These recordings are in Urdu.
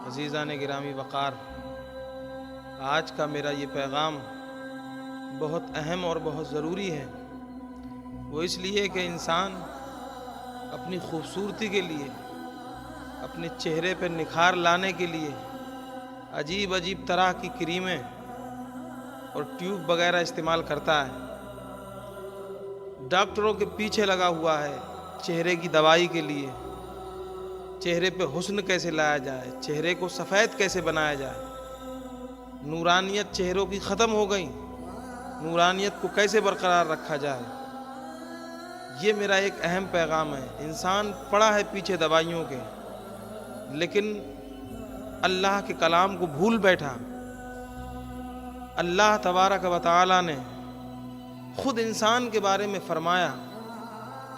عزیزان گرامی وقار، آج کا میرا یہ پیغام بہت اہم اور بہت ضروری ہے۔ وہ اس لیے کہ انسان اپنی خوبصورتی کے لیے، اپنے چہرے پہ نکھار لانے کے لیے عجیب عجیب طرح کی کریمیں اور ٹیوب وغیرہ استعمال کرتا ہے۔ ڈاکٹروں کے پیچھے لگا ہوا ہے چہرے کی دوائی کے لیے، چہرے پہ حسن کیسے لایا جائے، چہرے کو سفید کیسے بنایا جائے، نورانیت چہروں کی ختم ہو گئی، نورانیت کو کیسے برقرار رکھا جائے۔ یہ میرا ایک اہم پیغام ہے۔ انسان پڑا ہے پیچھے دوائیوں کے، لیکن اللہ کے کلام کو بھول بیٹھا۔ اللہ تبارک و تعالی نے خود انسان کے بارے میں فرمایا،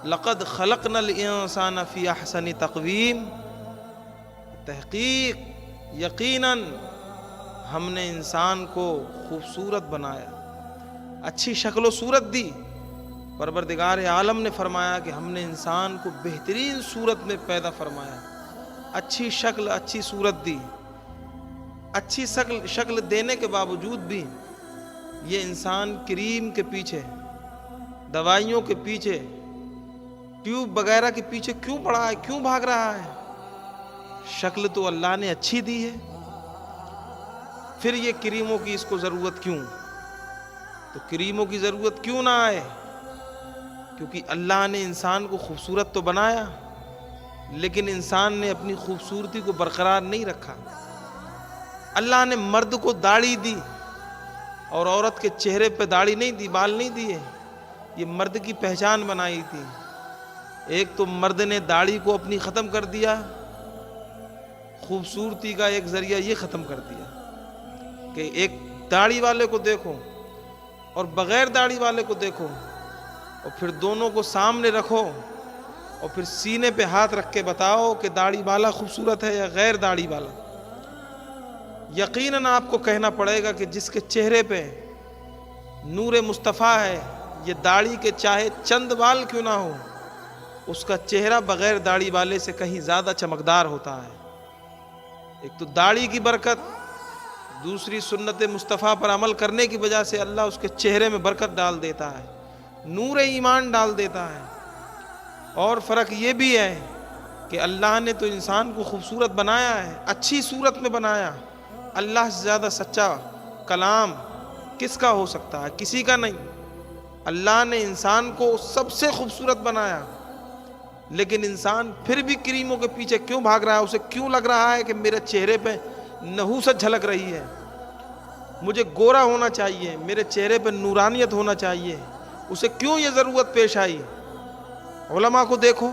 لقد خلقنا الانسان فی احسن تقویم، تحقیق یقیناً ہم نے انسان کو خوبصورت بنایا، اچھی شکل و صورت دی۔ پروردگار عالم نے فرمایا کہ ہم نے انسان کو بہترین صورت میں پیدا فرمایا، اچھی شکل اچھی صورت دی۔ اچھی شکل دینے کے باوجود بھی یہ انسان کریم کے پیچھے، دوائیوں کے پیچھے، ٹیوب وغیرہ کے پیچھے کیوں پڑا ہے، کیوں بھاگ رہا ہے؟ شکل تو اللہ نے اچھی دی ہے، پھر یہ کریموں کی اس کو ضرورت کیوں؟ تو کریموں کی ضرورت کیوں نہ آئے؟ کیونکہ اللہ نے انسان کو خوبصورت تو بنایا، لیکن انسان نے اپنی خوبصورتی کو برقرار نہیں رکھا۔ اللہ نے مرد کو داڑھی دی اور عورت کے چہرے پہ داڑھی نہیں دی، بال نہیں دیے۔ یہ مرد کی پہچان بنائی تھی۔ ایک تو مرد نے داڑھی کو اپنی ختم کر دیا، خوبصورتی کا ایک ذریعہ یہ ختم کر دیا کہ ایک داڑھی والے کو دیکھو اور بغیر داڑھی والے کو دیکھو، اور پھر دونوں کو سامنے رکھو اور پھر سینے پہ ہاتھ رکھ کے بتاؤ کہ داڑھی والا خوبصورت ہے یا غیر داڑھی والا۔ یقیناً آپ کو کہنا پڑے گا کہ جس کے چہرے پہ نور مصطفیٰ ہے، یہ داڑھی کے چاہے چند بال کیوں نہ ہو، اس کا چہرہ بغیر داڑھی والے سے کہیں زیادہ چمکدار ہوتا ہے۔ ایک تو داڑھی کی برکت، دوسری سنت مصطفیٰ پر عمل کرنے کی وجہ سے اللہ اس کے چہرے میں برکت ڈال دیتا ہے، نور ایمان ڈال دیتا ہے۔ اور فرق یہ بھی ہے کہ اللہ نے تو انسان کو خوبصورت بنایا ہے، اچھی صورت میں بنایا۔ اللہ سے زیادہ سچا کلام کس کا ہو سکتا ہے؟ کسی کا نہیں۔ اللہ نے انسان کو سب سے خوبصورت بنایا، لیکن انسان پھر بھی کریموں کے پیچھے کیوں بھاگ رہا ہے؟ اسے کیوں لگ رہا ہے کہ میرے چہرے پہ نحوست جھلک رہی ہے، مجھے گورا ہونا چاہیے، میرے چہرے پہ نورانیت ہونا چاہیے؟ اسے کیوں یہ ضرورت پیش آئی؟ علماء کو دیکھو،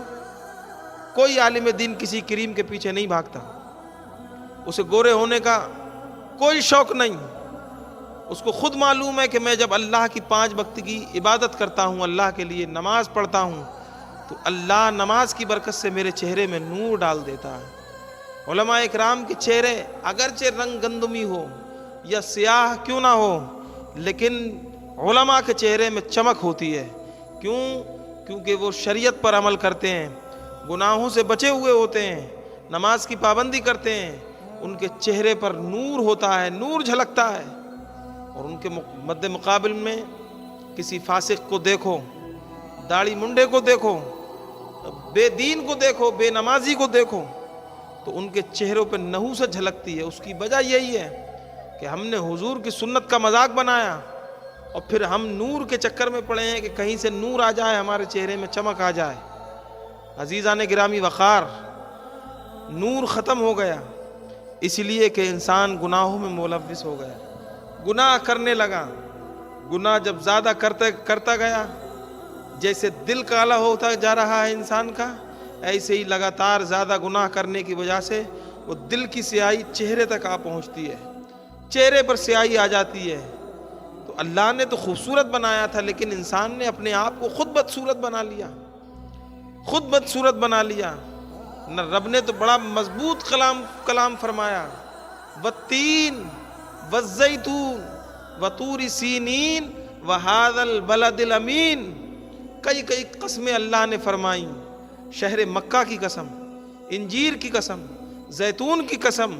کوئی عالم دین کسی کریم کے پیچھے نہیں بھاگتا، اسے گورے ہونے کا کوئی شوق نہیں۔ اس کو خود معلوم ہے کہ میں جب اللہ کی 5 وقت کی عبادت کرتا ہوں، اللہ کے لیے نماز پڑھتا ہوں، تو اللہ نماز کی برکت سے میرے چہرے میں نور ڈال دیتا ہے۔ علماء اکرام کے چہرے اگرچہ رنگ گندمی ہو یا سیاہ کیوں نہ ہو، لیکن علماء کے چہرے میں چمک ہوتی ہے۔ کیوں؟ کیونکہ وہ شریعت پر عمل کرتے ہیں، گناہوں سے بچے ہوئے ہوتے ہیں، نماز کی پابندی کرتے ہیں، ان کے چہرے پر نور ہوتا ہے، نور جھلکتا ہے۔ اور ان کے مد مقابل میں کسی فاسق کو دیکھو، داڑھی منڈے کو دیکھو، بے دین کو دیکھو، بے نمازی کو دیکھو، تو ان کے چہروں پہ نحوست جھلکتی ہے۔ اس کی وجہ یہی ہے کہ ہم نے حضور کی سنت کا مذاق بنایا، اور پھر ہم نور کے چکر میں پڑے ہیں کہ کہیں سے نور آ جائے، ہمارے چہرے میں چمک آ جائے۔ عزیزان گرامی وقار، نور ختم ہو گیا، اس لیے کہ انسان گناہوں میں ملوث ہو گیا، گناہ کرنے لگا۔ گناہ جب زیادہ کرتا گیا، جیسے دل کالا ہوتا جا رہا ہے انسان کا، ایسے ہی لگاتار زیادہ گناہ کرنے کی وجہ سے وہ دل کی سیاہی چہرے تک آ پہنچتی ہے، چہرے پر سیاہی آ جاتی ہے۔ تو اللہ نے تو خوبصورت بنایا تھا، لیکن انسان نے اپنے آپ کو خود بدصورت بنا لیا، خود بدصورت بنا لیا۔ نہ رب نے تو بڑا مضبوط کلام فرمایا، والتین والزیتون وطور سینین وہذا البلد الامین۔ کئی قسمیں اللہ نے فرمائیں، شہر مکہ کی قسم، انجیر کی قسم، زیتون کی قسم،